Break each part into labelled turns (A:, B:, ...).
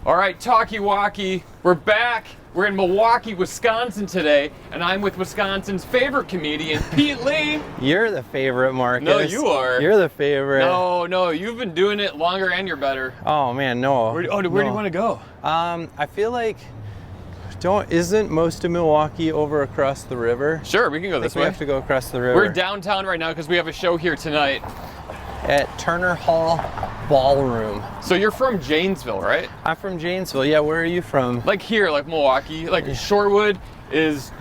A: All right, Talkie Walkie, we're back. We're in Milwaukee, Wisconsin today, and I'm with Wisconsin's favorite comedian, Pete Lee.
B: You're the favorite, Marcus.
A: No, you are.
B: You're the favorite.
A: No, you've been doing it longer and you're better.
B: Oh man, no.
A: Where do you want to go?
B: I feel like isn't most of Milwaukee over across the river?
A: Sure, we can go this way.
B: We have to go across the river.
A: We're downtown right now because we have a show here tonight.
B: At Turner Hall Ballroom.
A: So you're from Janesville, right?
B: I'm from Janesville. Yeah, where are you from?
A: Like here, like Milwaukee. Like Shorewood is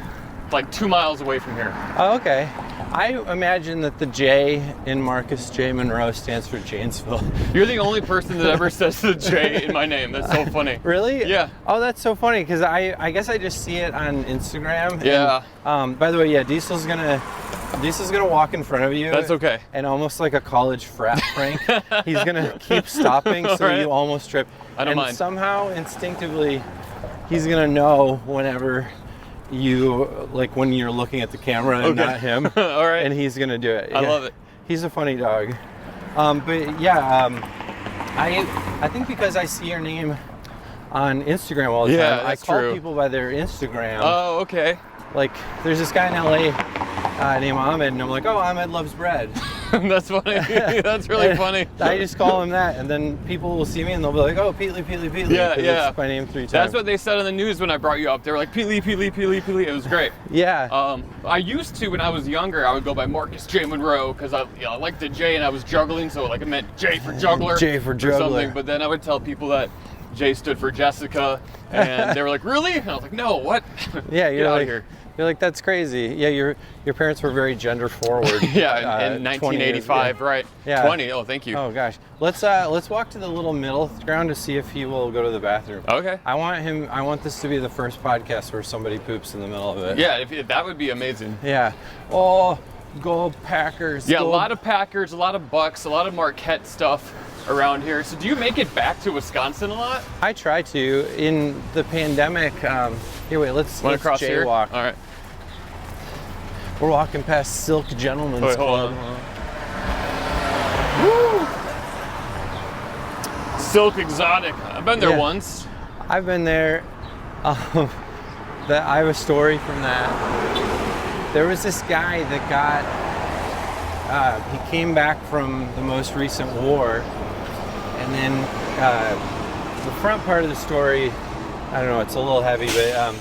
A: like 2 miles away from here.
B: Oh, okay. I imagine that the J in Marcus J. Monroe stands for Janesville.
A: You're the only person that ever says the J in my name. That's so funny.
B: Really?
A: Yeah.
B: Oh, that's so funny because I guess I just see it on Instagram.
A: Yeah.
B: And, by the way, yeah, Diesel's gonna walk in front of you.
A: That's okay.
B: And almost like a college frat prank, he's gonna keep stopping so
A: right.
B: you almost trip.
A: I don't mind.
B: And somehow, instinctively, he's gonna know whenever when you're looking at the camera and not him.
A: All right.
B: And he's gonna do it.
A: I love it.
B: He's a funny dog. But yeah, I think because I see your name on Instagram all the time, I call people by their Instagram.
A: Oh, okay.
B: Like, there's this guy in LA named Ahmed, and I'm like, oh, Ahmed loves bread.
A: That's funny. That's really funny.
B: I just call him that, and then people will see me and they'll be like, oh, Pete Lee.
A: Yeah.
B: That's my name 3 times.
A: That's what they said on the news when I brought you up. They were like, Pete Lee. It was great.
B: Yeah.
A: I used to, when I was younger, I would go by Marcus J. Monroe because I liked the J and I was juggling, so like it meant J for juggler.
B: J for juggler.
A: Or something. But then I would tell people that J stood for Jessica, and they were like, really? And I was like, no, what?
B: Yeah,
A: Get out of here.
B: You're like, that's crazy. Yeah, your parents were very gender forward.
A: Yeah, in 1985, right?
B: Yeah.
A: 20. Oh, thank you.
B: Oh gosh, let's walk to the little middle ground to see if he will go to the bathroom.
A: Okay.
B: I want this to be the first podcast where somebody poops in the middle of it.
A: Yeah, if that would be amazing.
B: Yeah. Oh, go Packers.
A: Yeah,
B: go.
A: A lot of Packers, a lot of Bucks, a lot of Marquette stuff around here. So do you make it back to Wisconsin a lot?
B: I try to. In the pandemic, here, wait, let's
A: cross here?
B: jaywalk.
A: All right.
B: We're walking past Silk Gentlemen's Club.
A: Hold on. Woo! Silk Exotic. I've been there once.
B: I've been there. I have a story from that. There was this guy that he came back from the most recent war, and then the front part of the story, I don't know, it's a little heavy, but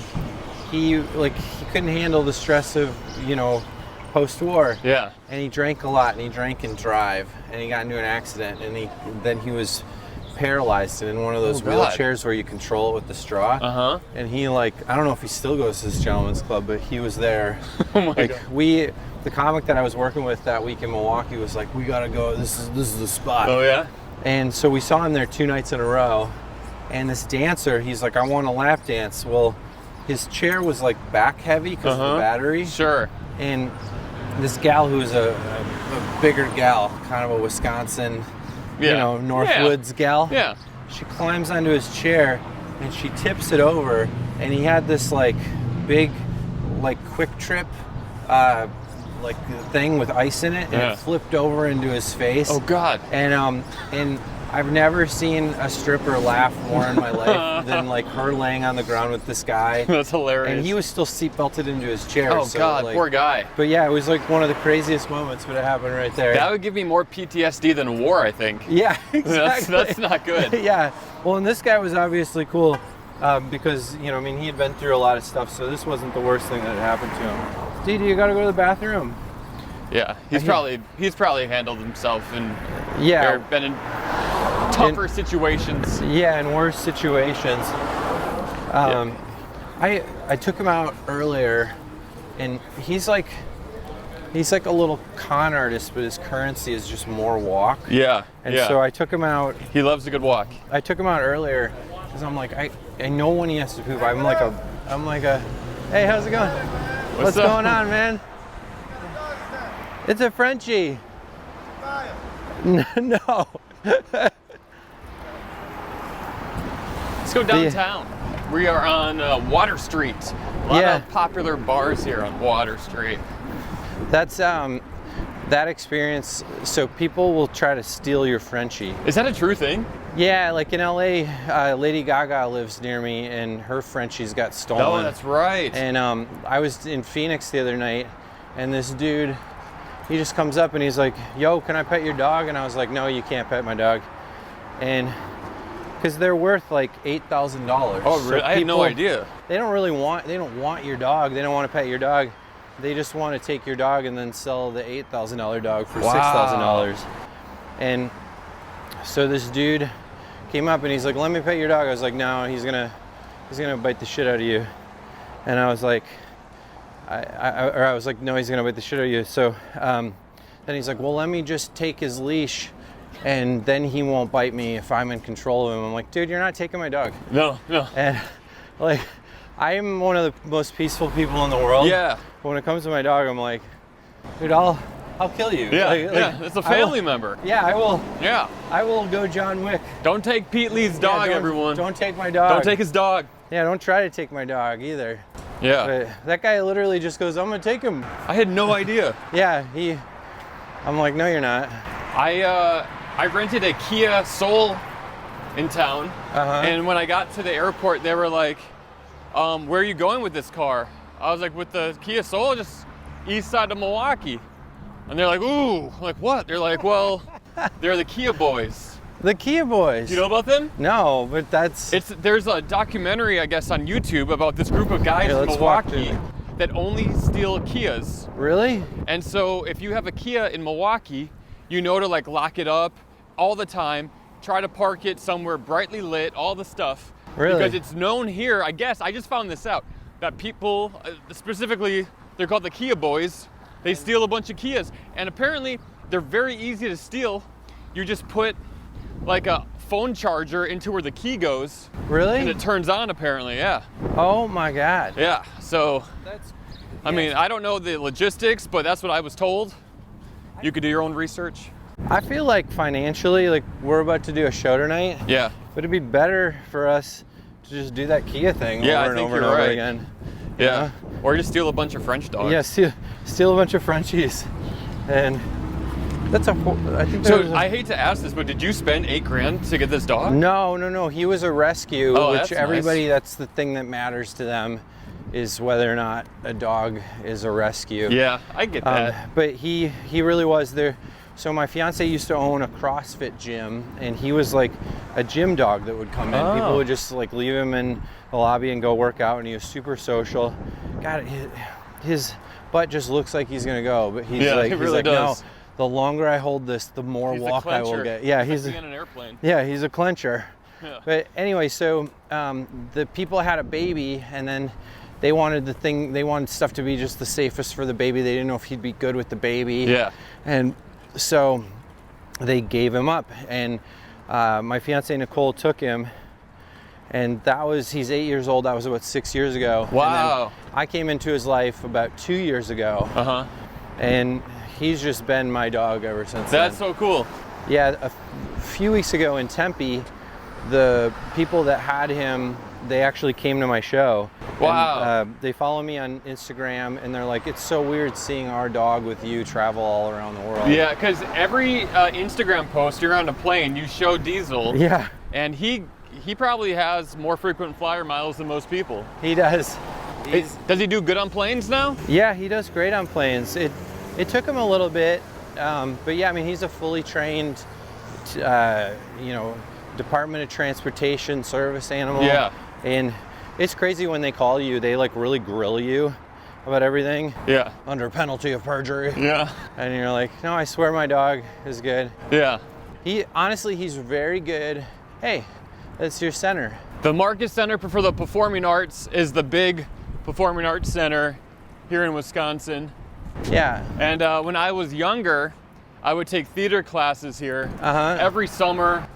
B: he couldn't handle the stress of, post-war.
A: Yeah.
B: And he drank a lot, and he drank and drive, and he got into an accident, and then he was paralyzed and in one of those wheelchairs where you control it with the straw.
A: Uh-huh.
B: And he I don't know if he still goes to this gentleman's club, but he was there.
A: Oh my God.
B: The comic that I was working with that week in Milwaukee was like, we gotta go, this is the spot.
A: Oh yeah?
B: And so we saw him there 2 nights in a row, and this dancer, he's like, I want a lap dance. Well, his chair was like back heavy because of the battery.
A: Sure.
B: And this gal who was a bigger gal, kind of a Wisconsin, Northwoods gal.
A: Yeah.
B: She climbs onto his chair and she tips it over, and he had this big quick trip thing with ice in it, and it flipped over into his face.
A: Oh God.
B: And I've never seen a stripper laugh more in my life than her laying on the ground with this guy.
A: That's hilarious.
B: And he was still seatbelted into his chair.
A: Oh God, poor guy.
B: But yeah, it was one of the craziest moments, but it happened right there.
A: That would give me more PTSD than war, I think.
B: Yeah, exactly.
A: That's not good.
B: Yeah. Well, and this guy was obviously cool because, he had been through a lot of stuff, so this wasn't the worst thing that had happened to him. Didi, you gotta go to the bathroom.
A: Yeah, he's probably handled himself and been in tougher situations.
B: Yeah, in worse situations. I took him out earlier, and he's like a little con artist, but his currency is just more walk.
A: Yeah.
B: And so I took him out.
A: He loves a good walk.
B: I took him out earlier because I'm like, I know when he has to poop. I'm like a, hey, how's it going? What's going on, man? It's a Frenchie. No.
A: Let's go downtown. We are on Water Street. A lot of popular bars here on Water Street.
B: That's that experience. So people will try to steal your Frenchie.
A: Is that a true thing?
B: Yeah, like in LA, Lady Gaga lives near me, and her Frenchies got stolen.
A: Oh, that's right.
B: And I was in Phoenix the other night, and this dude, he just comes up and he's like, "Yo, can I pet your dog?" And I was like, "No, you can't pet my dog." And because they're worth like $8,000.
A: Oh, really?
B: So
A: I had no idea.
B: They don't want your dog. They don't want to pet your dog. They just want to take your dog and then sell the $8,000 dog for $6,000. And so this dude came up and he's like, "Let me pet your dog." I was like, "No, he's gonna bite the shit out of you." And I was like, I was like, "No, he's gonna bite the shit out of you." So then he's like, "Well, let me just take his leash, and then he won't bite me if I'm in control of him." I'm like, "Dude, you're not taking my dog."
A: No.
B: And like, I am one of the most peaceful people in the world.
A: Yeah.
B: But when it comes to my dog, I'm like, "Dude, I'll kill you."
A: Yeah,
B: Like,
A: it's a family member.
B: Yeah, I will.
A: Yeah.
B: I will go John Wick.
A: Don't take Pete Lee's dog, everyone.
B: Don't take my dog.
A: Don't take his dog.
B: Yeah, don't try to take my dog either.
A: Yeah.
B: But that guy literally just goes, "I'm gonna take him."
A: I had no idea.
B: Yeah, I'm like, "No, you're not."
A: I rented a Kia Soul in town, and when I got to the airport, they were like, "Where are you going with this car?" I was like, "With the Kia Soul, just east side of Milwaukee." And they're like, "Ooh," I'm like, "What?" They're like, "Well, they're the Kia Boys."
B: The Kia Boys.
A: Do you know about them?
B: No, but
A: There's a documentary, I guess, on YouTube about this group of guys
B: Here,
A: in
B: let's walk
A: Milwaukee that only steal Kias.
B: Really?
A: And so if you have a Kia in Milwaukee, you know to like lock it up all the time, try to park it somewhere brightly lit, all the stuff.
B: Really?
A: Because it's known here, I guess, I just found this out, that people, specifically, they're called the Kia Boys, they steal a bunch of Kias. And apparently, they're very easy to steal. You just put like a phone charger into where the key goes.
B: Really?
A: And it turns on, apparently, yeah.
B: Oh my God.
A: Yeah, so, I mean, I don't know the logistics, but that's what I was told. You could do your own research.
B: I feel like financially, like we're about to do a show tonight.
A: Yeah.
B: But it'd be better for us to just do that Kia thing
A: Yeah,
B: over and over and over again.
A: Yeah. Or just steal a bunch of French dogs.
B: Yeah, steal a bunch of Frenchies. And that's I think
A: so I hate to ask this, but did you spend $8,000 to get this dog?
B: No. He was a rescue,
A: Oh,
B: which
A: that's
B: everybody,
A: nice.
B: That's the thing that matters to them, is whether or not a dog is a rescue.
A: Yeah, I get that.
B: But he really was there. So my fiance used to own a CrossFit gym, and he was like a gym dog that would come in.
A: Oh.
B: People would just like leave him in the lobby and go work out, and he was super social. God, his butt just looks like he's gonna go, but he's
A: Yeah,
B: like,
A: it really does.
B: No, the longer I hold this, the more
A: He's
B: walk I will get. Yeah, he's
A: like being on an airplane.
B: Yeah, he's a clencher.
A: Yeah.
B: But anyway, so the people had a baby, and then they wanted stuff to be just the safest for the baby. They didn't know if he'd be good with the baby.
A: Yeah.
B: And so they gave him up, and my fiance Nicole took him, and he's 8 years old. That was about 6 years ago.
A: Wow.
B: And then I came into his life about 2 years ago. And he's just been my dog ever since
A: That's
B: then.
A: so cool.
B: Yeah, a few weeks ago in Tempe, the people that had him, they actually came to my show.
A: Wow.
B: And, they follow me on Instagram, and they're like, "It's so weird seeing our dog with you travel all around the world."
A: Yeah, because every Instagram post, you're on a plane, you show Diesel.
B: Yeah.
A: And he probably has more frequent flyer miles than most people.
B: He does.
A: Does he do good on planes now?
B: Yeah, he does great on planes. It took him a little bit, but yeah, I mean, he's a fully trained, Department of Transportation service animal.
A: Yeah.
B: And it's crazy when they call you, they like really grill you about everything.
A: Yeah.
B: Under penalty of perjury.
A: Yeah.
B: And you're like, "No, I swear my dog is good."
A: Yeah.
B: He's very good. Hey, that's your center.
A: The Marcus Center for the Performing Arts is the big performing arts center here in Wisconsin.
B: Yeah.
A: And when I was younger, I would take theater classes here
B: Uh-huh.
A: every summer,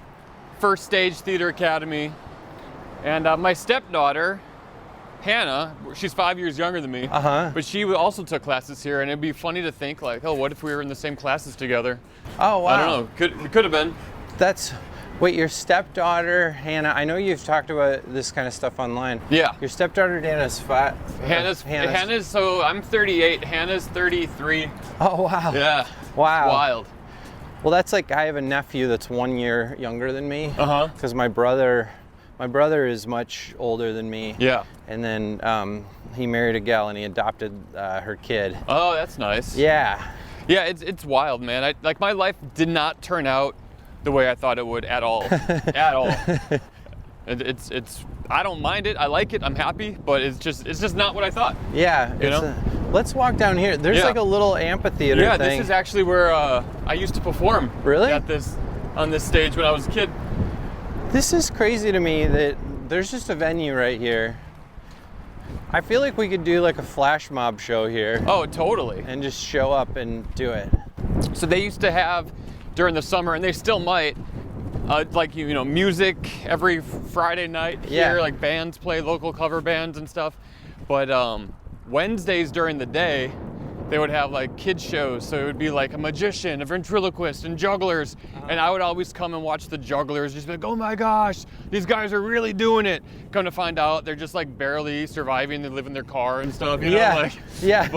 A: First Stage Theater Academy. And my stepdaughter, Hannah, she's 5 years younger than me,
B: Uh-huh.
A: but she also took classes here, and it'd be funny to think like, oh, what if we were in the same classes together?
B: Oh, wow.
A: I don't know, could have been.
B: Wait, your stepdaughter, Hannah, I know you've talked about this kind of stuff online.
A: Yeah.
B: Your stepdaughter, Hannah's fat.
A: Hannah's, so I'm 38, Hannah's 33.
B: Oh, wow.
A: Yeah.
B: Wow.
A: It's wild.
B: Well, that's like, I have a nephew that's 1 year younger than me. Because my brother is much older than me.
A: Yeah.
B: And then he married a gal and he adopted her kid.
A: Oh, that's nice.
B: Yeah.
A: Yeah, it's wild, man. Like my life did not turn out the way I thought it would at all. At all. It's I don't mind it. I like it. I'm happy, but it's just not what I thought.
B: Yeah.
A: You know?
B: Let's walk down here. There's like a little amphitheater thing.
A: This is actually where I used to perform.
B: Really?
A: On this stage when I was a kid.
B: This is crazy to me that there's just a venue right here. I feel like we could do like a flash mob show here.
A: Oh, totally.
B: And just show up and do it.
A: So they used to have during the summer, and they still might, like music every Friday night here. Like bands play, local cover bands and stuff. But Wednesdays during the day, they would have like kids shows. So it would be like a magician, a ventriloquist, and jugglers. And I would always come and watch the jugglers, just be like, oh my gosh, these guys are really doing it. Come to find out, they're just like barely surviving. They live in their car and stuff, you know? Like,
B: yeah.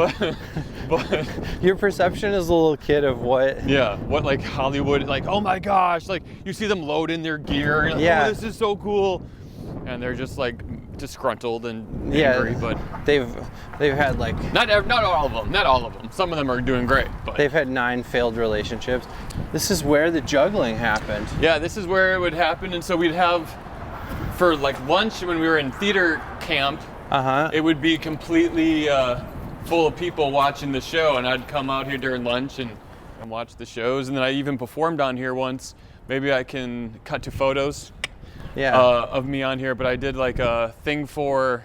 A: But
B: your perception as a little kid of what?
A: Yeah, what like Hollywood, like, oh my gosh, like you see them load in their gear. And you're like, oh, this is so cool. And they're just like disgruntled and angry, but
B: they've had like
A: not all of them. Some of them are doing great, but
B: they've had 9 failed relationships. This is where the juggling happened.
A: Yeah, this is where it would happen, and so we'd have for like lunch when we were in theater camp. It would be completely full of people watching the show, and I'd come out here during lunch and watch the shows, and then I even performed on here once. Maybe I can cut to photos. Of me on here, but I did like a thing for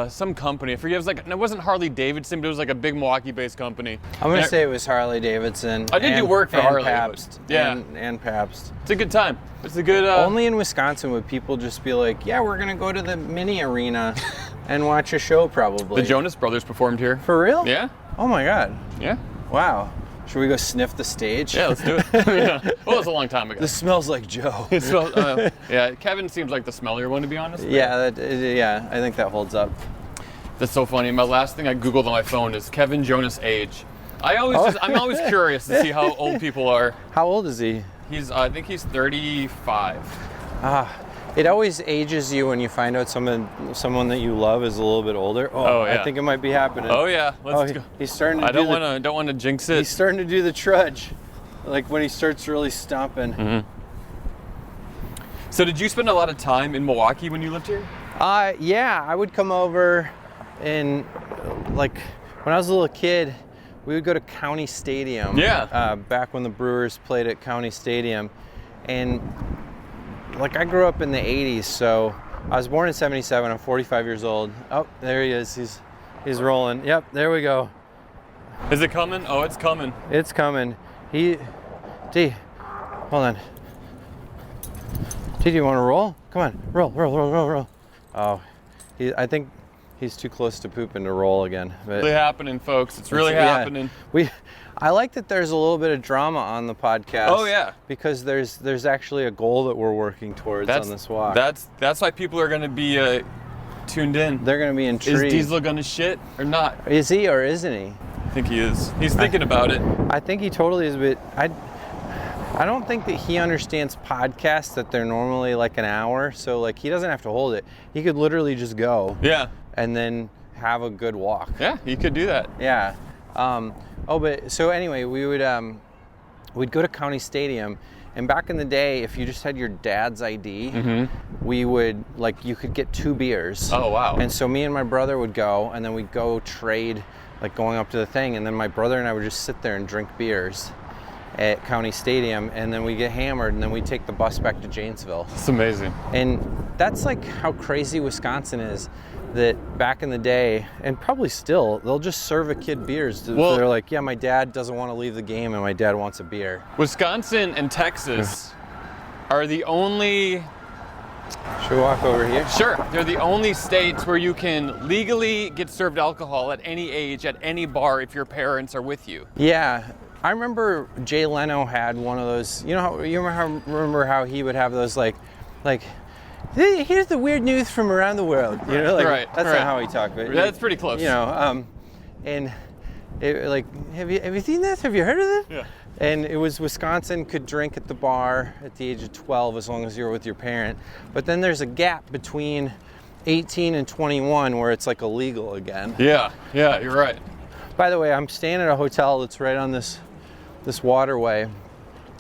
A: some company. I forget, it wasn't Harley Davidson, but it was like a big Milwaukee-based company.
B: I'm gonna say it was Harley Davidson.
A: I did do work for Harley.
B: Pabst. And Pabst.
A: It's a good time. It's a good.
B: Only in Wisconsin would people just be like, yeah, we're gonna go to the mini arena and watch a show probably.
A: The Jonas Brothers performed here.
B: For real?
A: Yeah.
B: Oh my God.
A: Yeah.
B: Wow. Should we go sniff the stage?
A: Yeah, let's do it. Yeah. Well, it was a long time ago.
B: This smells like Joe.
A: It smells, yeah, Kevin seems like the smellier one, to be honest.
B: Yeah, I think that holds up.
A: That's so funny. My last thing I Googled on my phone is Kevin Jonas age. I'm always curious to see how old people are.
B: How old is he?
A: I think he's 35.
B: It always ages you when you find out someone that you love is a little bit older. I think it might be happening.
A: Oh yeah, let's go.
B: He's starting to.
A: I don't want to jinx it.
B: He's starting to do the trudge, like when he starts really stomping.
A: Mm-hmm. So did you spend a lot of time in Milwaukee when you lived here?
B: Yeah, I would come over, and like when I was a little kid, we would go to County Stadium.
A: Yeah.
B: Back when the Brewers played at County Stadium, and like I grew up in the 80s, so I was born in 77. I'm 45 years old. Oh, there he is. He's rolling. Yep, there we go.
A: Is it coming? Oh, it's coming.
B: It's coming. D, hold on. D, do you want to roll? Come on, roll. Oh, I think he's too close to pooping to roll again. But
A: it's really happening, folks. It's really happening.
B: I like that there's a little bit of drama on the podcast.
A: Oh yeah.
B: Because there's actually a goal that we're working towards on this walk.
A: That's why people are going to be tuned in.
B: They're going to be intrigued.
A: Is Diesel going to shit or not?
B: Is he or isn't he?
A: I think he is. He's thinking about it.
B: I think he totally is, but I don't think that he understands podcasts that they're normally like an hour. So like he doesn't have to hold it. He could literally just go.
A: Yeah.
B: And then have a good walk.
A: Yeah, he could do that.
B: Yeah. But so anyway, we'd go to County Stadium, and back in the day, if you just had your dad's ID, we would you could get 2 beers.
A: Oh wow!
B: And so me and my brother would go, and then we'd go trade, like going up to the thing, and then my brother and I would just sit there and drink beers at County Stadium, and then we get hammered, and then we take the bus back to Janesville.
A: It's amazing.
B: And that's like how crazy Wisconsin is. That back in the day, and probably still, they'll just serve a kid beers. They're like, yeah, my dad doesn't want to leave the game and my dad wants a beer.
A: Wisconsin and Texas are the only...
B: Should we walk over here?
A: Sure. They're the only states where you can legally get served alcohol at any age, at any bar, if your parents are with you.
B: Yeah. I remember Jay Leno had one of those, you remember how he would have those like, here's the weird news from around the world. You know,
A: right.
B: That's not how he talked, but
A: that's pretty close.
B: You know, and it, like, have you seen this? Have you heard of this?
A: Yeah.
B: And it was Wisconsin could drink at the bar at the age of 12 as long as you're with your parent. But then there's a gap between 18 and 21 where it's like illegal again.
A: Yeah, you're right.
B: By the way, I'm staying at a hotel that's right on this waterway.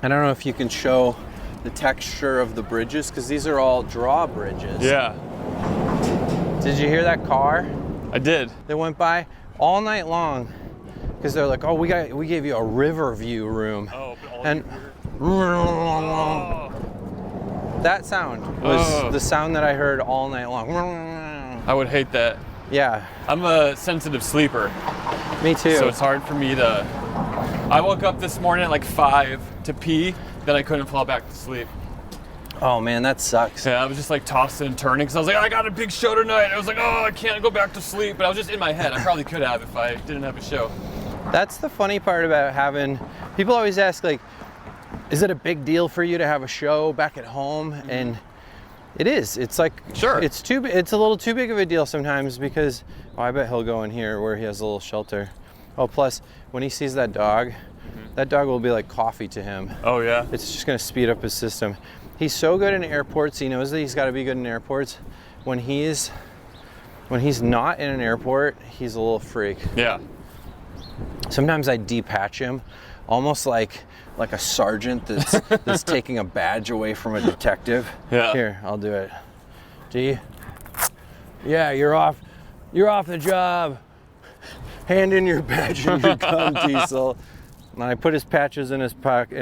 B: I don't know if you can show the texture of the bridges because these are all drawbridges.
A: Yeah.
B: Did you hear that car?
A: I did.
B: They went by all night long because they're like, oh, we gave you a river view room.
A: Oh, but all
B: and
A: oh.
B: That sound was the sound that I heard all night long.
A: I would hate that.
B: Yeah.
A: I'm a sensitive sleeper.
B: Me too.
A: So it's hard for me to. I woke up this morning at like 5 to pee, then I couldn't fall back to sleep.
B: Oh man, that sucks.
A: Yeah, I was just like tossing and turning because I was like, I got a big show tonight. I was like, oh, I can't go back to sleep. But I was just in my head. I probably could have if I didn't have a show.
B: That's the funny part about having, people always ask like, is it a big deal for you to have a show back at home? Mm-hmm. And it is. It's like,
A: sure.
B: It's a little too big of a deal sometimes because, oh, I bet he'll go in here where he has a little shelter. Oh, plus when he sees that dog, that dog will be like coffee to him.
A: Oh yeah?
B: It's just gonna speed up his system. He's so good in airports, he knows that he's gotta be good in airports. When he's not in an airport, he's a little freak.
A: Yeah.
B: Sometimes I depatch him, almost like a sergeant that's taking a badge away from a detective.
A: Yeah.
B: Here, I'll do it. D. Yeah, you're off the job. Hand in your badge and your gum, Diesel. And I put his patches in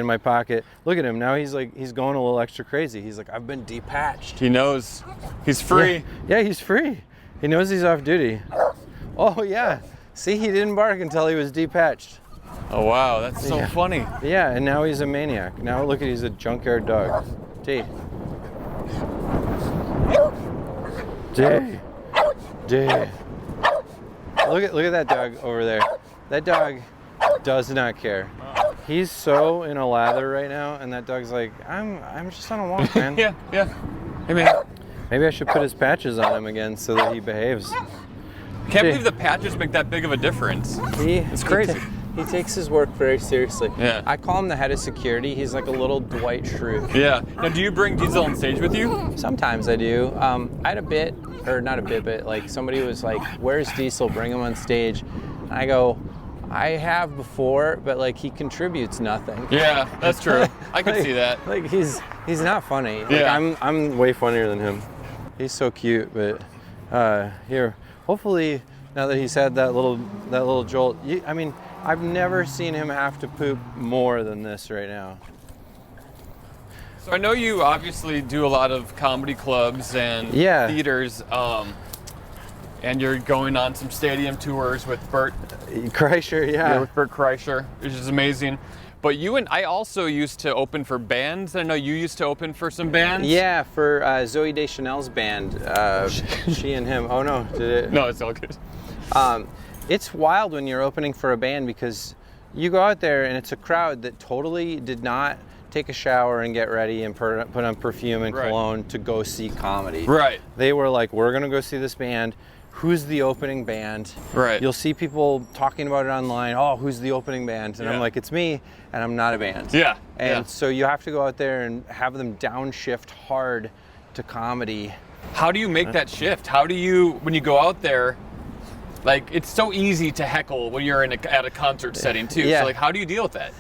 B: my pocket. Look at him now. He's going a little extra crazy. He's like, I've been depatched.
A: He knows he's free.
B: Yeah, he's free. He knows he's off duty. Oh yeah. See, he didn't bark until he was depatched.
A: Oh wow, that's so funny.
B: Yeah, and now he's a maniac. Now look at, he's a junkyard dog. D. Look at that dog over there. That dog does not care. He's so in a lather right now, and that dog's like, I'm just on a walk, man.
A: Yeah. Hey man.
B: Maybe I should put his patches on him again so that he behaves.
A: Can't believe the patches make that big of a difference. It's crazy.
B: He takes his work very seriously.
A: Yeah.
B: I call him the head of security. He's like a little Dwight Schrute.
A: Yeah. Now, do you bring Diesel on stage with you?
B: Sometimes I do. I had a bit, or not a bit, but like somebody was like, where's Diesel? Bring him on stage. And I go, I have before, but like he contributes nothing.
A: Yeah, that's true. I can see that.
B: Like he's not funny.
A: Yeah.
B: Like, I'm way funnier than him. He's so cute, but here, hopefully now that he's had that little jolt, I mean, I've never seen him have to poop more than this right now.
A: So I know you obviously do a lot of comedy clubs and theaters, and you're going on some stadium tours with Bert
B: Kreischer, yeah.
A: With Bert Kreischer, which is amazing. But you and I also used to open for bands. I know you used to open for some bands.
B: Yeah, for Zooey Deschanel's band. She and him. Oh no, did it?
A: No, it's all good.
B: It's wild when you're opening for a band because you go out there and it's a crowd that totally did not take a shower and get ready and put on perfume and cologne to go see comedy.
A: Right.
B: They were like, we're gonna go see this band. Who's the opening band?
A: Right.
B: You'll see people talking about it online. Oh, who's the opening band? And I'm like, it's me, and I'm not a band.
A: Yeah.
B: And so you have to go out there and have them downshift hard to comedy.
A: How do you make that shift? How do you, when you go out there, like it's so easy to heckle when you're at a concert setting too.
B: Yeah.
A: So like, how do you deal with that?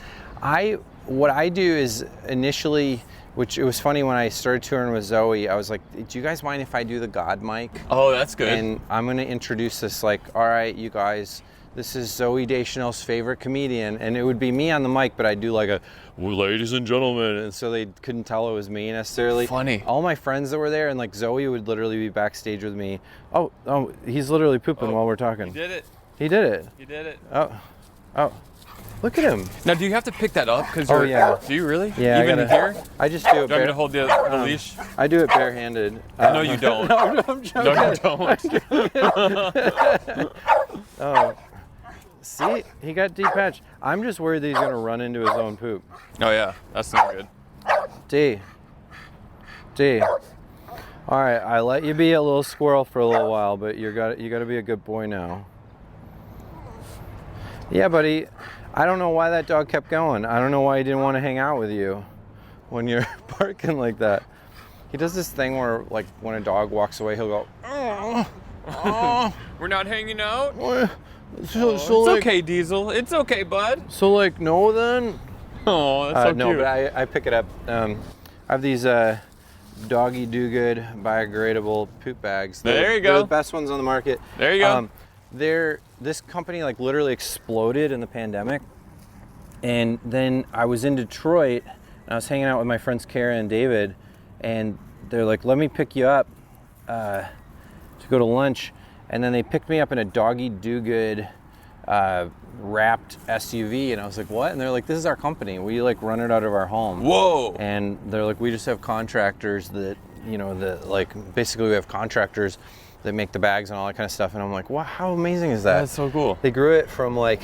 B: What I do is initially, which it was funny when I started touring with Zoe, I was like, do you guys mind if I do the God mic?
A: Oh, that's good.
B: And I'm gonna introduce this like, all right, you guys, this is Zooey Deschanel's favorite comedian. And it would be me on the mic, but I'd do like well, ladies and gentlemen. And so they couldn't tell it was me necessarily.
A: Funny.
B: All my friends that were there, and like Zoe would literally be backstage with me. Oh, he's literally pooping while we're talking.
A: He did it.
B: He did it.
A: He did it.
B: Oh. Look at him.
A: Now, do you have to pick that up? Cause
B: yeah.
A: Do you really?
B: Yeah.
A: Even here?
B: I just do it.
A: Do you want me to hold the leash?
B: I do it barehanded.
A: No, you don't.
B: No, I'm joking.
A: No, you don't.
B: Oh. See, he got depatched. I'm just worried that he's gonna run into his own poop.
A: Oh yeah, that's not good.
B: D. All right, I let you be a little squirrel for a little while, but you gotta be a good boy now. Yeah, buddy. I don't know why that dog kept going. I don't know why he didn't want to hang out with you when you're barking like that. He does this thing where, like, when a dog walks away, he'll go, oh, oh.
A: We're not hanging out?
B: It's
A: It's okay, Diesel. It's okay, bud.
B: So, like, no then?
A: Oh, that's so cute.
B: No, but I pick it up. I have these Doggy Do-Good biodegradable poop bags.
A: There you go.
B: They're the best ones on the market.
A: There you go.
B: This company, like, literally exploded in the pandemic. And then I was in Detroit, and I was hanging out with my friends Kara and David, and they're like, let me pick you up to go to lunch. And then they picked me up in a Doggy Do-Good wrapped SUV, and I was like, what? And they're like, this is our company. We, like, run it out of our home.
A: Whoa.
B: And they're like, we just have contractors that, you know, basically we have contractors that make the bags and all that kind of stuff. And I'm like, wow, how amazing is that?
A: That's so cool.
B: They grew it from like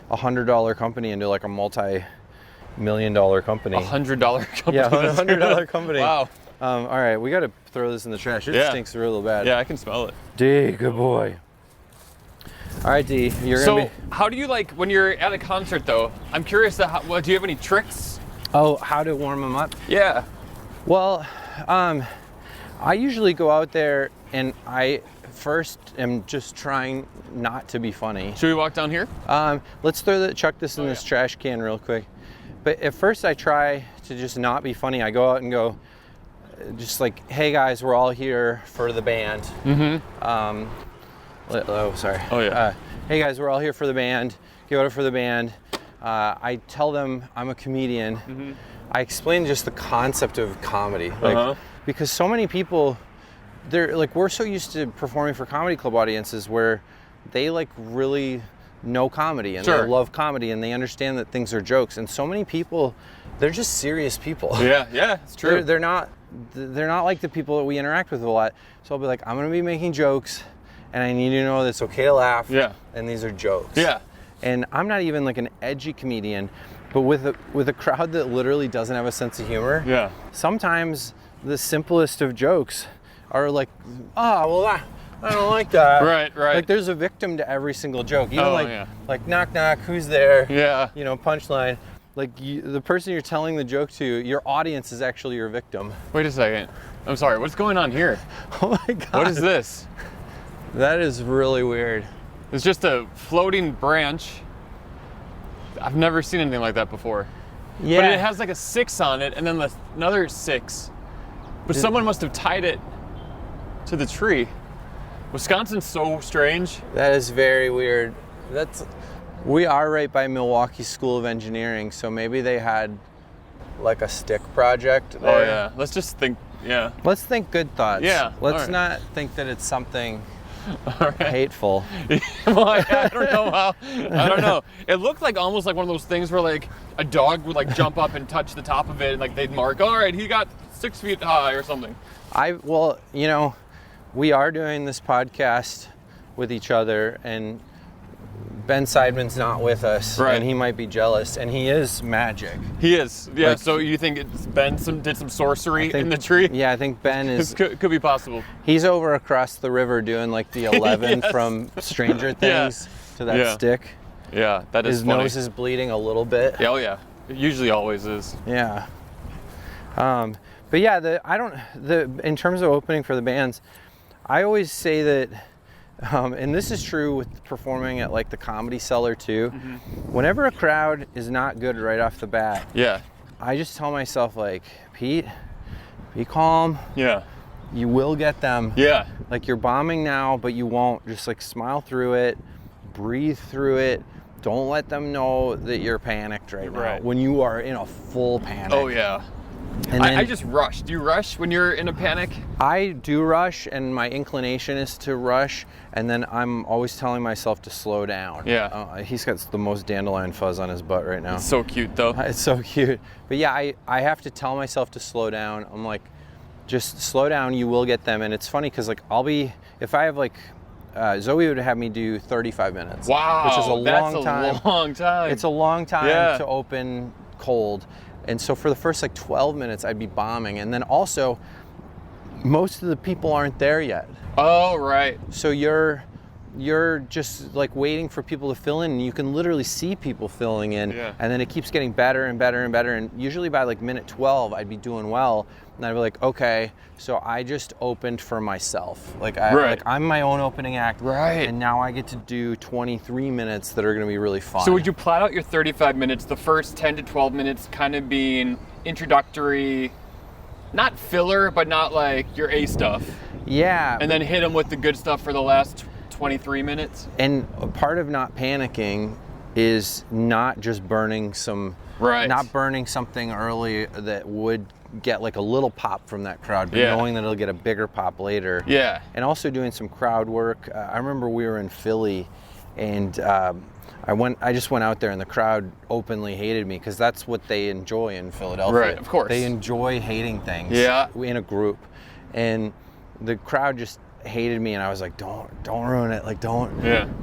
B: $100 company into like a multi-million-dollar company.
A: $100 company.
B: Yeah, $100 company.
A: Wow.
B: All right, we got to throw this in the trash. It stinks real bad.
A: Yeah, I can smell it.
B: D, good boy. All right, D, you're gonna be.
A: How do you, like, when you're at a concert though? I'm curious. Do you have any tricks?
B: Oh, how to warm them up?
A: Yeah.
B: Well, I usually go out there and I first am just trying not to be funny.
A: Should we walk down here?
B: Let's chuck this in this trash can real quick. But at first I try to just not be funny. I go out and go, just like, hey guys, we're all here for the band. Mm-hmm. Sorry.
A: Oh yeah.
B: Hey guys, we're all here for the band. Give it up for the band. I tell them I'm a comedian. Mm-hmm. I explain just the concept of comedy, like, because so many people, they're like, we're so used to performing for comedy club audiences where they like really know comedy and they love comedy and they understand that things are jokes. And so many people, they're just serious people.
A: Yeah, it's true.
B: They're not like the people that we interact with a lot. So I'll be like, I'm gonna be making jokes, and I need you to know that it's okay to laugh. Yeah. And these are jokes.
A: Yeah.
B: And I'm not even like an edgy comedian, but with a crowd that literally doesn't have a sense of humor. Sometimes the simplest of jokes are like, well, I don't like that.
A: Right.
B: Like there's a victim to every single joke. Even like knock knock, who's there? Yeah. You know, punchline. Like the person you're telling the joke to, your audience is actually your victim.
A: Wait a second. I'm sorry. What's going on here?
B: Oh my God.
A: What is this?
B: That is really weird.
A: It's just a floating branch. I've never seen anything like that before. Yeah. But it has like a 6 on it and then another 6. But someone must have tied it to the tree. Wisconsin's so strange.
B: That is very weird. We are right by Milwaukee School of Engineering, so maybe they had like a stick project there.
A: Oh yeah. Let's just think,
B: Let's think good thoughts.
A: Yeah.
B: Let's not think that it's something hateful.
A: Well, I don't know how. I don't know. It looked like almost like one of those things where like a dog would like jump up and touch the top of it, and like they'd mark, all right, he got 6 feet high or something.
B: Well, you know, we are doing this podcast with each other, and Ben Seidman's not with us, and he might be jealous, and he is magic.
A: He is, yeah. Like, so you think Ben did some sorcery in the tree?
B: Yeah, I think Ben is.
A: Could be possible.
B: He's over across the river doing like the 11 from Stranger Things to that stick.
A: Yeah, that is
B: His
A: funny.
B: nose is bleeding a little bit.
A: Yeah, oh yeah. It usually always is.
B: Yeah. But yeah, in terms of opening for the bands, I always say that. And this is true with performing at like the Comedy Cellar too. Mm-hmm. Whenever a crowd is not good right off the bat, I just tell myself like, Pete, be calm. Yeah. You will get them. Yeah. Like you're bombing now, but you won't. Just like smile through it, breathe through it. Don't let them know that you're panicked right now when you are in a full panic.
A: Oh yeah. And I just rush. Do you rush when you're in a panic? I
B: do rush, and my inclination is to rush, and then I'm always telling myself to slow down. Yeah. He's got the most dandelion fuzz on his butt right now.
A: It's so cute, though.
B: It's so cute. But yeah, I have to tell myself to slow down. I'm like, just slow down, you will get them. And it's funny because like if I have like, Zoe would have me do 35 minutes.
A: Wow,
B: which is a long time.
A: That's a long time.
B: It's a long time to open cold. And so for the first like 12 minutes, I'd be bombing. And then also, most of the people aren't there yet.
A: Oh, right.
B: So you're you're just like waiting for people to fill in, and you can literally see people filling in, and then it keeps getting better and better and better, and usually by like minute 12 I'd be doing well, and I'd be like, okay, so I just opened for myself, like I'm my own opening act, and now I get to do 23 minutes that are going to be really fun.
A: So would you plot out your 35 minutes, the first 10 to 12 minutes kind of being introductory, not filler, but not like your A stuff, and then hit them with the good stuff for the last 23 minutes?
B: And part of not panicking is not just burning not burning something early that would get like a little pop from that crowd, but knowing that it'll get a bigger pop later.
A: Yeah.
B: And also doing some crowd work. I remember we were in Philly, and I just went out there, and the crowd openly hated me, because that's what they enjoy in Philadelphia.
A: Right, of course.
B: They enjoy hating things in a group. And the crowd just hated me, and I was like, don't ruin it, like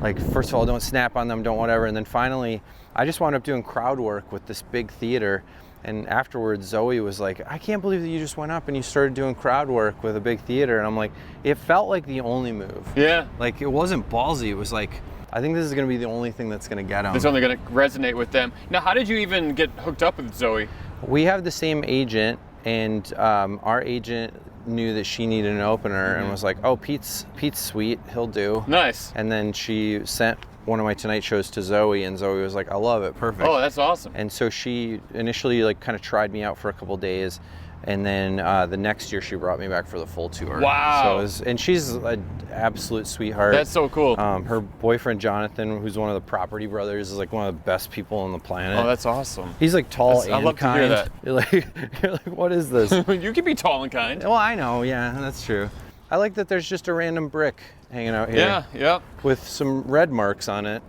B: like, first of all, don't snap on them, don't whatever. And then finally I just wound up doing crowd work with this big theater, and afterwards Zoe was like, I can't believe that you just went up and you started doing crowd work with a big theater. And I'm like, it felt like the only move. Like, it wasn't ballsy, it was like, I think this is going to be the only thing that's going to get them.
A: It's only going to resonate with them. Now, how did you even get hooked up with Zoe?
B: We have the same agent, and our agent knew that she needed an opener, and was like, oh, Pete's sweet, he'll do.
A: Nice.
B: And then she sent one of my Tonight shows to Zoe, and Zoe was like, I love it, perfect.
A: Oh, that's awesome.
B: And so she initially like kind of tried me out for a couple days, and then the next year she brought me back for the full tour.
A: Wow.
B: So and she's an absolute sweetheart.
A: That's so cool.
B: Her boyfriend Jonathan, who's one of the Property brothers, is like one of the best people on the planet.
A: Oh, that's awesome.
B: He's like tall and
A: I love
B: kind.
A: to hear that.
B: You're like, what is this?
A: You can be tall and kind.
B: Well, I know, yeah, that's true. I like that there's just a random brick hanging out here.
A: Yeah.
B: With some red marks on it.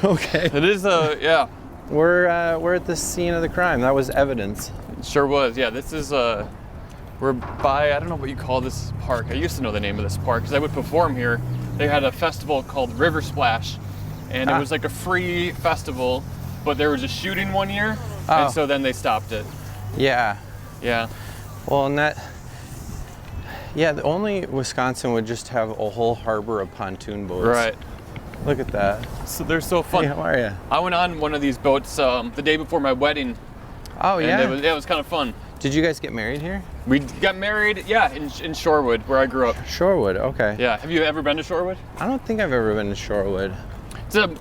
B: Okay.
A: It is
B: We're at the scene of the crime. That was evidence.
A: It sure was. Yeah, this is we're by, I don't know what you call this park. I used to know the name of this park because I would perform here. They had a festival called River Splash, and it was like a free festival, but there was a shooting one year, and so then they stopped it.
B: Yeah.
A: Yeah.
B: Well, and only Wisconsin would just have a whole harbor of pontoon boats.
A: Right.
B: Look at that.
A: So they're so fun.
B: Hey, how are you?
A: I went on one of these boats the day before my wedding.
B: Oh, yeah?
A: And it was kind of fun.
B: Did you guys get married here?
A: We got married, in Shorewood, where I grew up.
B: Shorewood, okay.
A: Yeah. Have you ever been to Shorewood?
B: I don't think I've ever been to Shorewood.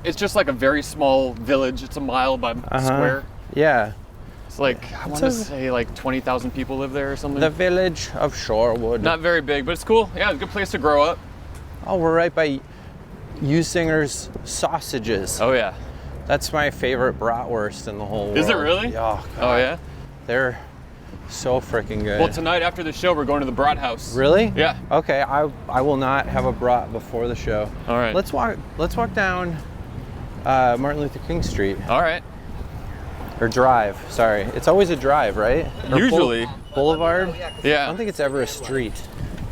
A: It's just like a very small village. It's a mile by square.
B: Yeah.
A: It's like, I want to say like 20,000 people live there or something.
B: The village of Shorewood.
A: Not very big, but it's cool. Yeah, it's a good place to grow up.
B: Oh, we're right by Usinger's Sausages.
A: Oh, yeah.
B: That's my favorite bratwurst in the whole world.
A: Is it really?
B: Oh, God.
A: Oh, yeah?
B: They're so freaking good.
A: Well, tonight after the show, we're going to the Brat House.
B: Really?
A: Yeah.
B: Okay, I will not have a brat before the show.
A: All right.
B: Let's walk down Martin Luther King Street.
A: All right.
B: Or drive, sorry. It's always a drive, right? Or
A: usually.
B: Boulevard?
A: Yeah.
B: I don't think it's ever a street.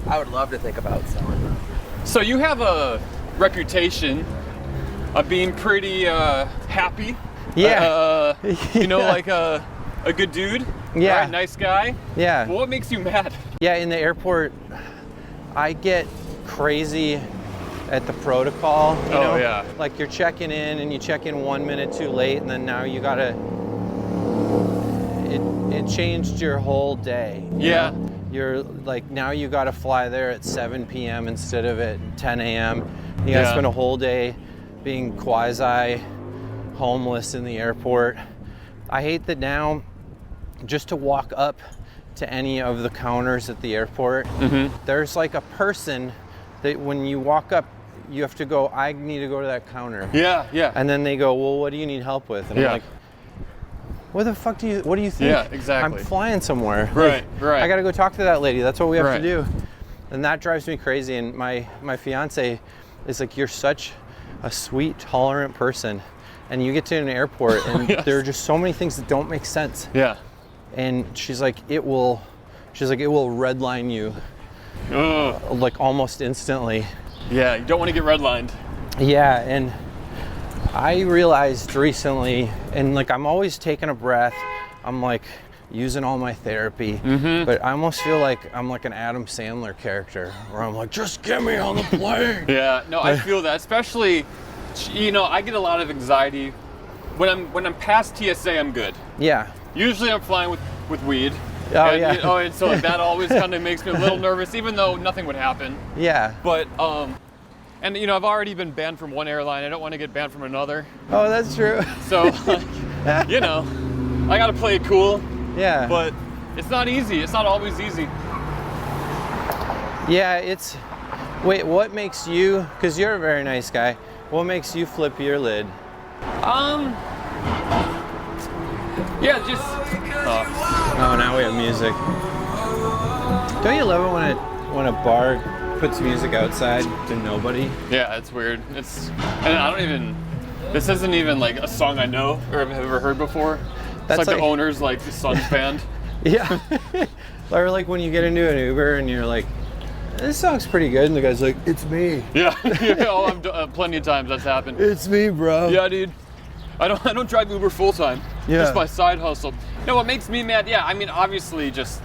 C: I would love to think about selling.
A: So you have a reputation of being pretty happy.
B: Yeah.
A: Like a good dude.
B: Yeah.
A: Right? Nice guy.
B: Yeah.
A: Well, what makes you mad?
B: Yeah, in the airport, I get crazy at the protocol. You know?
A: Yeah.
B: Like you're checking in and you check in 1 minute too late, and then now you gotta. It changed your whole day.
A: Yeah.
B: Know? You're like, now you gotta fly there at 7 p.m. instead of at 10 a.m. You gotta spend a whole day being quasi homeless in the airport. I hate that now, just to walk up to any of the counters at the airport, there's like a person that when you walk up, you have to go, I need to go to that counter.
A: Yeah, yeah.
B: And then they go, well, what do you need help with? And I'm like, what do you think?
A: Yeah, exactly.
B: I'm flying somewhere.
A: Right, right.
B: I gotta go talk to that lady. That's what we have to do. And that drives me crazy. And my fiance is like, you're such a sweet, tolerant person. And you get to an airport and there are just so many things that don't make sense.
A: Yeah.
B: And she's like, it will redline you like almost instantly.
A: Yeah, you don't want to get redlined.
B: Yeah, and I realized recently, and like I'm always taking a breath. I'm like, using all my therapy. But I almost feel like I'm like an Adam Sandler character where I'm like, just get me on the plane.
A: Yeah, no, I feel that, especially, you know, I get a lot of anxiety when I'm past TSA. I'm good.
B: Yeah.
A: Usually I'm flying with weed.
B: Oh,
A: and,
B: yeah.
A: You know, and so that always kind of makes me a little nervous, even though nothing would happen.
B: Yeah.
A: But and you know, I've already been banned from one airline. I don't want to get banned from another.
B: Oh, that's true.
A: So, you know, I got to play it cool.
B: Yeah.
A: But it's not easy. It's not always easy.
B: Yeah, wait, what makes you, because you're a very nice guy, what makes you flip your lid?
A: Yeah, just.
B: Oh, now we have music. Don't you love it when a bar puts music outside to nobody?
A: Yeah, it's weird. This isn't even like a song I know or have ever heard before. It's like the owner's like the son's band.
B: Yeah. Or like when you get into an Uber and you're like, this song's pretty good, and the guy's like, it's me.
A: Yeah. Oh, plenty of times that's happened.
B: It's me, bro.
A: Yeah, dude. I don't drive Uber full time.
B: Yeah.
A: Just my side hustle. No, what makes me mad? Yeah, I mean, obviously, just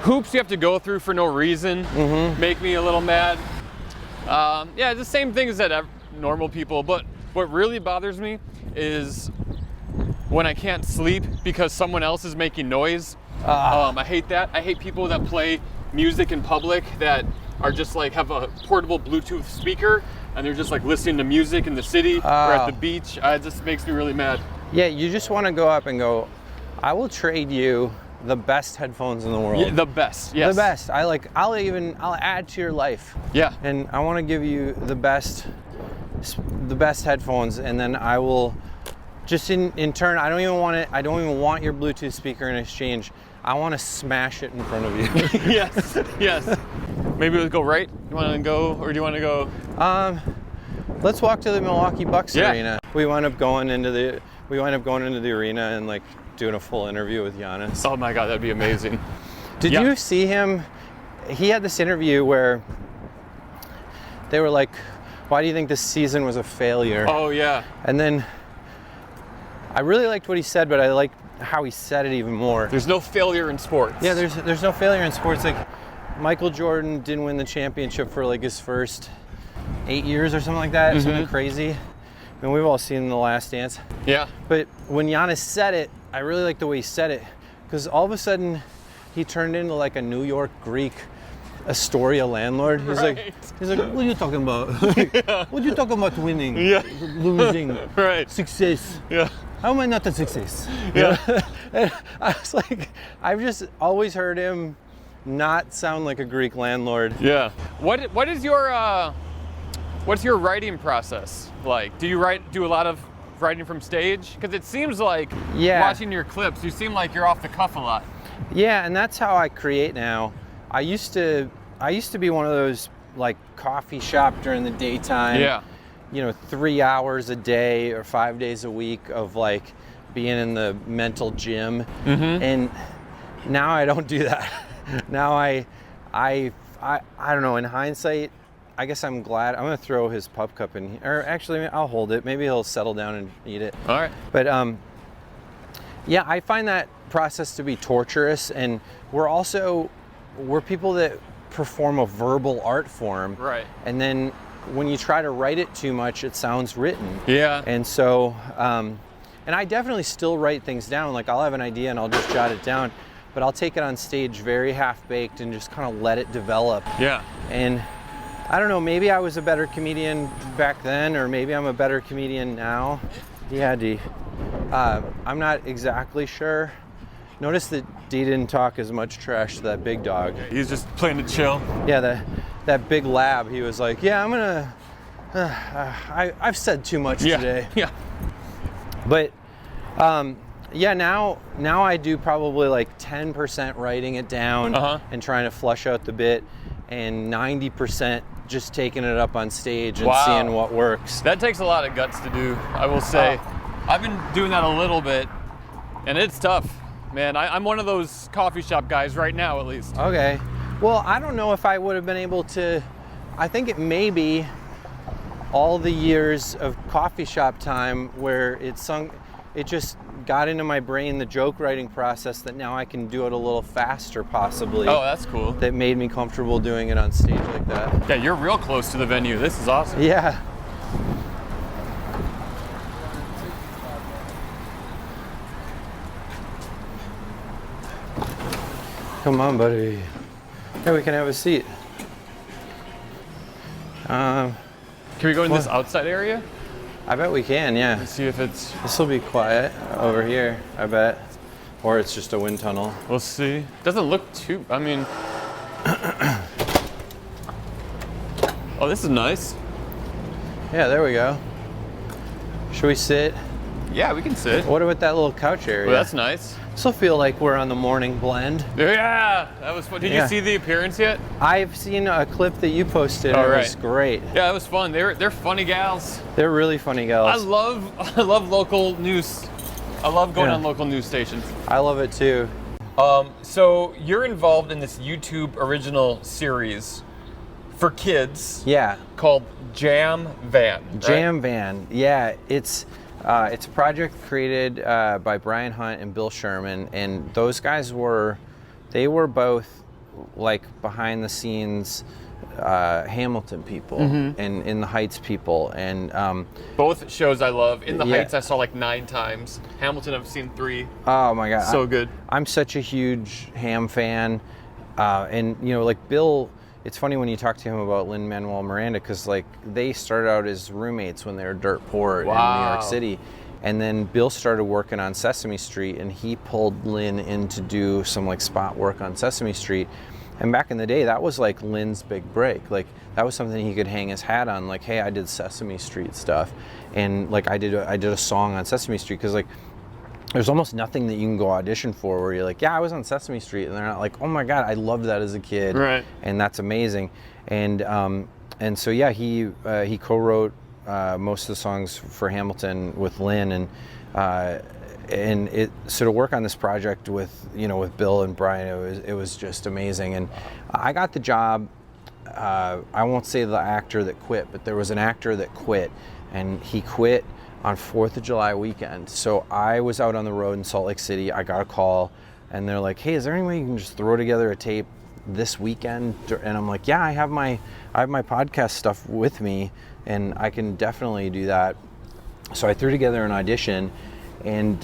A: hoops you have to go through for no reason make me a little mad. Yeah, the same things that normal people. But what really bothers me is when I can't sleep because someone else is making noise. I hate that. I hate people that play music in public that are just like have a portable Bluetooth speaker and they're just like listening to music in the city or at the beach. It just makes me really mad.
B: Yeah, you just want to go up and go, I will trade you the best headphones in the world.
A: Yeah, the best, yes.
B: The best. I'll add to your life.
A: Yeah.
B: And I want to give you the best headphones, and then I will just in turn, I don't even want your Bluetooth speaker in exchange. I want to smash it in front of you.
A: Yes. Maybe we'll go right. You want to go, or do you want to go?
B: Let's walk to the Milwaukee Bucks arena. We wind up going into the arena and like doing a full interview with Giannis.
A: Oh my God, that'd be amazing.
B: Did you see him? He had this interview where they were like, why do you think this season was a failure?
A: Oh yeah.
B: And then I really liked what he said, but I liked how he said it even more.
A: There's no failure in sports.
B: Yeah, there's no failure in sports. Like Michael Jordan didn't win the championship for like his first 8 years or something like that. Something crazy. I mean, we've all seen The Last Dance.
A: Yeah.
B: But when Giannis said it, I really like the way he said it, because all of a sudden he turned into like a New York Greek Astoria landlord. He's like, what are you talking about? What are you talking about winning?
A: Yeah.
B: Losing.
A: Right.
B: Success.
A: Yeah.
B: How am I not a success?
A: Yeah.
B: And I was like, I've just always heard him not sound like a Greek landlord.
A: Yeah. What is your what's your writing process like? Do you do a lot of writing from stage? Because it seems like watching your clips, you seem like you're off the cuff a lot.
B: Yeah, and that's how I create now. I used to be one of those like coffee shop during the daytime.
A: Yeah.
B: 3 hours a day or 5 days a week of like being in the mental gym. And now I don't do that. Now I don't know, in hindsight, I guess I'm glad. I'm gonna throw his pup cup in here. Or actually, I'll hold it. Maybe he'll settle down and eat it.
A: All right.
B: But yeah, I find that process to be torturous, and we're people that perform a verbal art form.
A: Right.
B: And then when you try to write it too much, it sounds written.
A: Yeah.
B: And so, and I definitely still write things down. Like I'll have an idea and I'll just jot it down, but I'll take it on stage very half-baked and just kind of let it develop.
A: Yeah.
B: And I don't know, maybe I was a better comedian back then, or maybe I'm a better comedian now. Yeah, D. I'm not exactly sure. Notice that D didn't talk as much trash to that big dog.
A: He's just playing to chill.
B: Yeah, that big lab, he was like, yeah, I'm gonna, I've said too much today.
A: Yeah.
B: But yeah, now I do probably like 10% writing it down and trying to flush out the bit, and 90% just taking it up on stage and seeing what works.
A: That takes a lot of guts to do, I will say. I've been doing that a little bit, and it's tough. Man, I'm one of those coffee shop guys right now, at least.
B: Okay. Well, I don't know if I would have been able to. I think it may be all the years of coffee shop time where it sunk it just got into my brain, the joke writing process, that now I can do it a little faster possibly.
A: Oh, that's cool.
B: That made me comfortable doing it on stage like that.
A: Yeah, you're real close to the venue. This is awesome.
B: Yeah. Come on, buddy. Yeah, we can have a seat.
A: Can we go in this outside area?
B: I bet we can, yeah.
A: Let's see if it's...
B: This will be quiet over here, I bet. Or it's just a wind tunnel.
A: We'll see. Doesn't look too... I mean... Oh, this is nice.
B: Yeah, there we go. Should we sit?
A: Yeah, we can sit.
B: What about that little couch area?
A: Well, that's nice.
B: This will feel like we're on the morning blend.
A: Yeah, that was fun. Did you see the appearance yet?
B: I've seen a clip that you posted.
A: Oh,
B: it
A: right.
B: was great.
A: Yeah, it was fun. They're funny gals.
B: They're really funny gals.
A: I love local news. I love going on local news stations.
B: I love it too.
A: So you're involved in this YouTube original series for kids.
B: Yeah.
A: Called Jam Van. Right?
B: Jam Van. Yeah, it's a project created by Brian Hunt and Bill Sherman, and those guys were both like behind the scenes Hamilton people and In the Heights people, and
A: both shows I love. In the Heights I saw like 9 times. Hamilton I've seen 3.
B: Oh my god,
A: so good.
B: I'm such a huge Ham fan, and you know, like Bill. It's funny when you talk to him about Lin-Manuel Miranda, because like they started out as roommates when they were dirt poor in New York City, and then Bill started working on Sesame Street, and he pulled Lin in to do some like spot work on Sesame Street. And back in the day, that was like Lin's big break. Like that was something he could hang his hat on. Like, hey, I did Sesame Street stuff, and like I did a song on Sesame Street, because like there's almost nothing that you can go audition for where you're like, yeah, I was on Sesame Street, and they're not like, oh my god, I loved that as a kid,
A: right? And
B: that's amazing. And so yeah, he co-wrote most of the songs for Hamilton with Lin, and it sort of work on this project with Bill and Brian. It was just amazing, and I got the job. I won't say the actor that quit, but there was an actor that quit, and he quit on 4th of July weekend. So I was out on the road in Salt Lake City. I got a call, and they're like, hey, is there any way you can just throw together a tape this weekend? And I'm like, yeah, I have my podcast stuff with me, and I can definitely do that. So I threw together an audition, and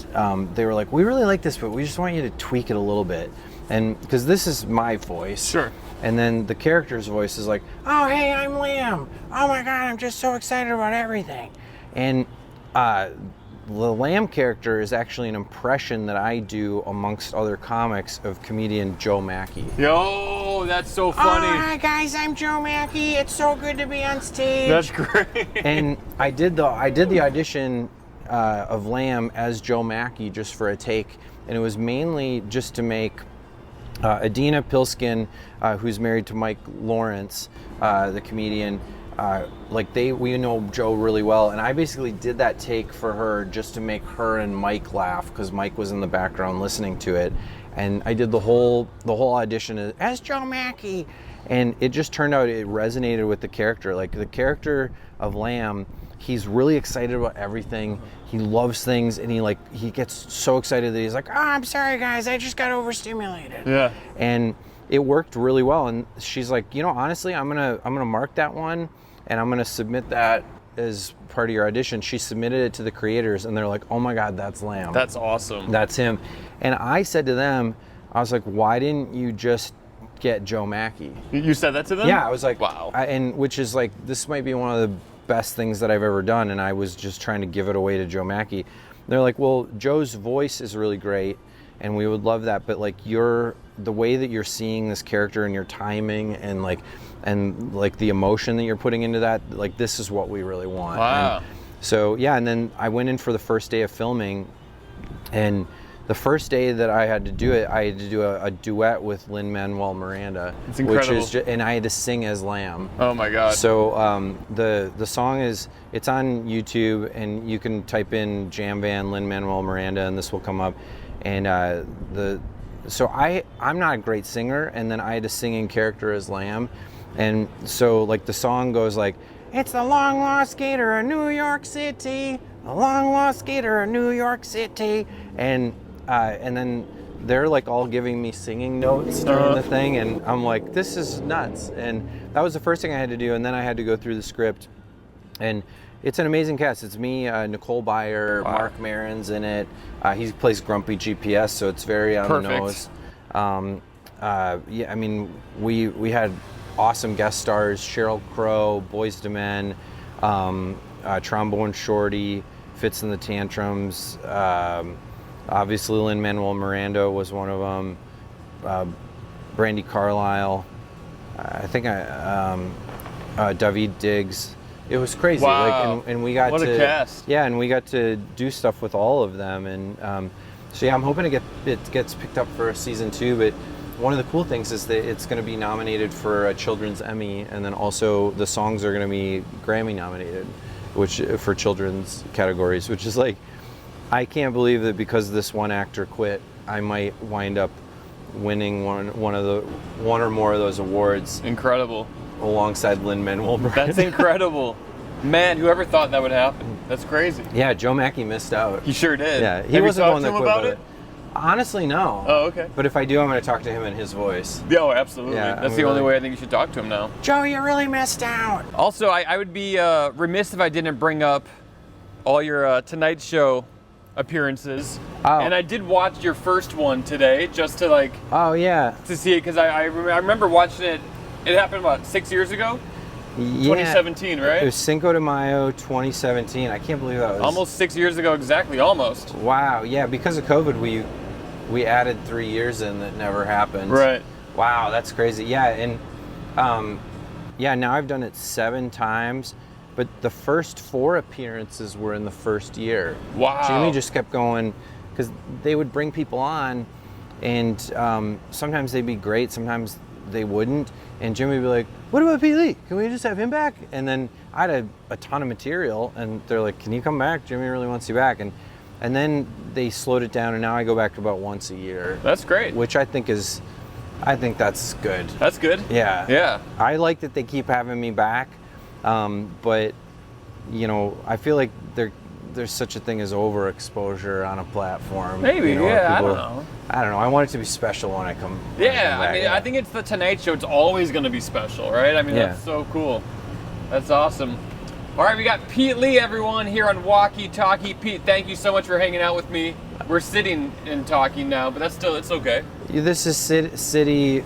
B: they were like, we really like this, but we just want you to tweak it a little bit. And because this is my voice.
A: Sure.
B: And then the character's voice is like, oh, hey, I'm Liam. Oh my God, I'm just so excited about everything. And the Lamb character is actually an impression that I do amongst other comics of comedian Joe Mackey.
A: Yo, that's so funny.
B: Oh, hi guys, I'm Joe Mackey. It's so good to be on stage.
A: That's great.
B: And I did the audition of Lamb as Joe Mackey just for a take, and it was mainly just to make Adina Pilskin, who's married to Mike Lawrence, the comedian. We know Joe really well, and I basically did that take for her just to make her and Mike laugh, because Mike was in the background listening to it, and I did the whole audition as Joe Mackey, and it just turned out it resonated with the character. Like the character of Lamb, he's really excited about everything. He loves things, and he gets so excited that he's like, oh, I'm sorry guys, I just got overstimulated.
A: Yeah.
B: And it worked really well, and she's like, honestly, I'm gonna mark that one, and I'm gonna submit that as part of your audition. She submitted it to the creators, and they're like, oh my God, that's Lamb.
A: That's awesome.
B: That's him. And I said to them, I was like, why didn't you just get Joe Mackey?
A: You said that to them?
B: Yeah, I was like,
A: wow.
B: And which is like, this might be one of the best things that I've ever done, and I was just trying to give it away to Joe Mackey. They're like, well, Joe's voice is really great, and we would love that, but like the way that you're seeing this character and your timing and the emotion that you're putting into that, like this is what we really want.
A: Wow.
B: And so yeah, and then I went in for the first day of filming, and the first day that I had to do it, I had to do a duet with Lin-Manuel Miranda.
A: It's incredible.
B: And I had to sing as Lamb.
A: Oh my God. So
B: the song it's on YouTube, and you can type in Jam Van Lin-Manuel Miranda, and this will come up. And so I'm not a great singer, and then I had to sing in character as Lamb. And so like the song goes like, it's the long lost gator of New York City, a long lost skater in New York City, and then they're like all giving me singing notes during the thing, and I'm like, this is nuts. And that was the first thing I had to do, and then I had to go through the script, and it's an amazing cast. It's me, Nicole Byer, Mark Maron's in it. He plays Grumpy GPS, so it's very on the nose. Yeah, I mean, we had awesome guest stars: Sheryl Crow, Boyz II Men, Trombone Shorty, Fits in the Tantrums. Obviously, Lin-Manuel Miranda was one of them. Brandy Carlisle. I think David Diggs. It was crazy.
A: Wow.
B: Like, and we got
A: what
B: to
A: a cast.
B: Yeah, and we got to do stuff with all of them, and so yeah, I'm hoping it gets picked up for season 2. But one of the cool things is that it's going to be nominated for a Children's Emmy, and then also the songs are going to be Grammy nominated, which for children's categories, which is like, I can't believe that because this one actor quit, I might wind up winning one or more of those awards.
A: Incredible.
B: Alongside Lin-Manuel Miranda.
A: That's incredible. Man, whoever thought that would happen? That's crazy.
B: Yeah, Joe Mackey missed out.
A: He sure did.
B: Yeah, he
A: Have
B: wasn't
A: you
B: the one that
A: talked to him
B: quit
A: about
B: with
A: it?
B: Honestly, no.
A: Oh, okay.
B: But if I do, I'm going to talk to him in his voice.
A: Yeah, oh, absolutely.
B: Yeah,
A: That's the only way I think you should talk to him now.
B: Joe, you really missed out.
A: Also, I would be remiss if I didn't bring up all your Tonight Show appearances.
B: Oh.
A: And I did watch your first one today, just to like
B: Oh, yeah.
A: to see it, because I remember watching it. It happened about 6 years ago.
B: Yeah.
A: 2017, right?
B: It was Cinco de Mayo 2017. I can't believe that was
A: Almost 6 years ago, exactly. Almost.
B: Wow. Yeah, because of COVID, we added 3 years in that never happened.
A: Right.
B: Wow, that's crazy. Yeah, and yeah, now I've done it 7 times, but the first 4 appearances were in the first year.
A: Wow.
B: Jimmy just kept going because they would bring people on, and sometimes they'd be great, sometimes they wouldn't, and Jimmy would be like, "What about Pete Lee? Can we just have him back?" And then I had a ton of material, and they're like, "Can you come back? Jimmy really wants you back." And then they slowed it down, and now I go back to about once a year.
A: That's great.
B: Which I think that's good.
A: That's good.
B: Yeah.
A: Yeah.
B: I like that they keep having me back, but you know, I feel like there's such a thing as overexposure on a platform.
A: Maybe,
B: you know,
A: yeah,
B: people,
A: I don't know.
B: I don't know. I want it to be special when I come.
A: Yeah,
B: back.
A: I mean, I think it's the Tonight Show. It's always going to be special, right? I mean,
B: Yeah.
A: That's so cool. That's awesome. All right, we got Pete Lee, everyone, here on Walkie Talkie. Pete, thank you so much for hanging out with me. We're sitting and talking now, but it's okay.
B: This is city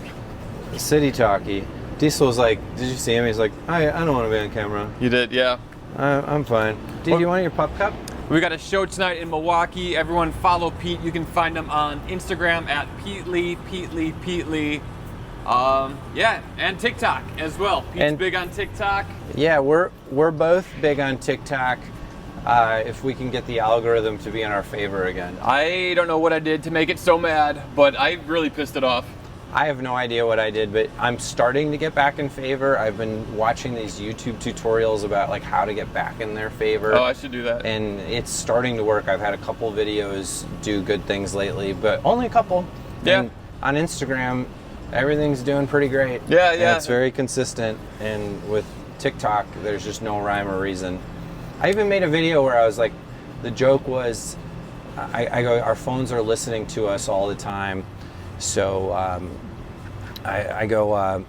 B: talkie. Diesel was like, "Did you see him?" He's like, I don't want to be on camera.
A: You did, yeah.
B: I'm fine. Do you want your pup cup?
A: We got a show tonight in Milwaukee. Everyone follow Pete. You can find him on Instagram at Pete Lee. Yeah, and TikTok as well. Pete's big on TikTok.
B: Yeah, we're both big on TikTok. If we can get the algorithm to be in our favor again.
A: I don't know what I did to make it so mad, but I really pissed it off.
B: I have no idea what I did, but I'm starting to get back in favor. I've been watching these YouTube tutorials about like how to get back in their favor.
A: Oh, I should do that.
B: And it's starting to work. I've had a couple videos do good things lately, but only a couple.
A: Yeah.
B: And on Instagram, everything's doing pretty great.
A: Yeah.
B: And it's very consistent. And with TikTok, there's just no rhyme or reason. I even made a video where I was like, the joke was, I go, our phones are listening to us all the time. So I go,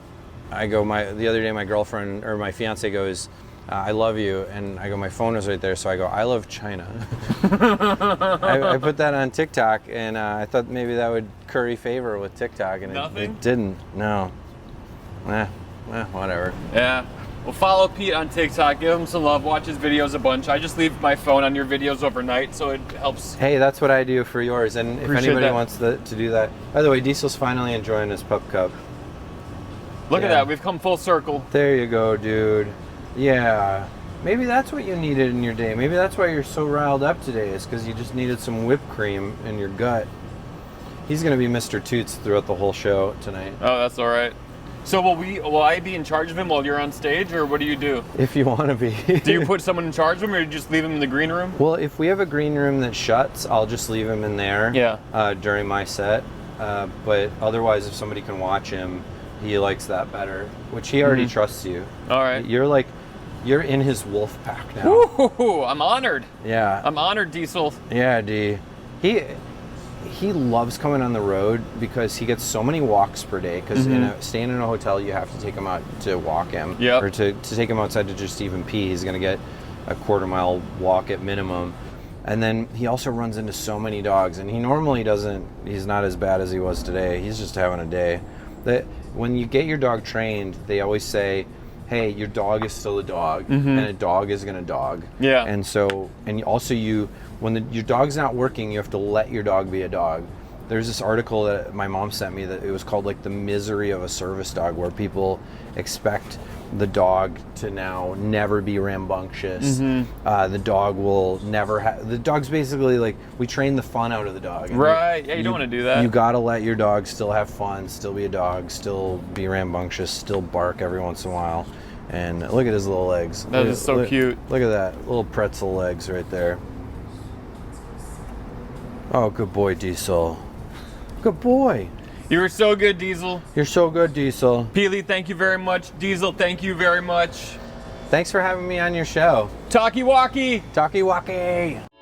B: the other day my girlfriend or my fiance goes, "I love you," and I go, my phone is right there, so I go, "I love China." I put that on TikTok, and I thought maybe that would curry favor with TikTok, and it didn't. No. Whatever.
A: Yeah. Well, follow Pete on TikTok. Give him some love. Watch his videos a bunch. I just leave my phone on your videos overnight, so it helps.
B: Hey, that's what I do for yours. And if
A: Appreciate
B: anybody
A: that.
B: wants to do that. By the way, Diesel's finally enjoying his pup cup.
A: Look at
B: Yeah.
A: that. We've come full circle.
B: There you go, dude. Yeah. Maybe that's what you needed in your day. Maybe that's why you're so riled up today. It's because you just needed some whipped cream in your gut. He's going to be Mr. Toots throughout the whole show tonight.
A: Oh, that's all right. So will I be in charge of him while you're on stage, or what do you do?
B: If you want to be.
A: Do you put someone in charge of him, or do you just leave him in the green room?
B: Well, if we have a green room that shuts, I'll just leave him in there.
A: Yeah.
B: During my set. But otherwise, if somebody can watch him, he likes that better. Which he already trusts you.
A: All right.
B: You're like You're in his wolf pack now.
A: Ooh, I'm honored.
B: Yeah.
A: I'm honored, Diesel.
B: Yeah, D. He loves coming on the road because he gets so many walks per day. Because staying in a hotel, you have to take him out to walk him, or to take him outside to just even pee. He's gonna get a quarter-mile walk at minimum. And then he also runs into so many dogs, and he normally doesn't. He's not as bad as he was today. He's just having a day. That when you get your dog trained, they always say, hey, your dog is still a dog, and a dog is gonna dog.
A: Yeah.
B: And so, and also when your dog's not working, you have to let your dog be a dog. There's this article that my mom sent me that it was called like the misery of a service dog, where people expect the dog to now never be rambunctious. The dog will never the dog's basically like, we train the fun out of the dog.
A: Right, yeah, you don't want to do that.
B: You gotta let your dog still have fun, still be a dog, still be rambunctious, still bark every once in a while. And look at his little legs.
A: That is so cute.
B: Look at that, little pretzel legs right there. Oh, good boy, Diesel. Good boy.
A: You were so good, Diesel.
B: You're so good, Diesel.
A: Peely, thank you very much. Diesel, thank you very much.
B: Thanks for having me on your show.
A: Talkie Walkie.
B: Talkie Walkie.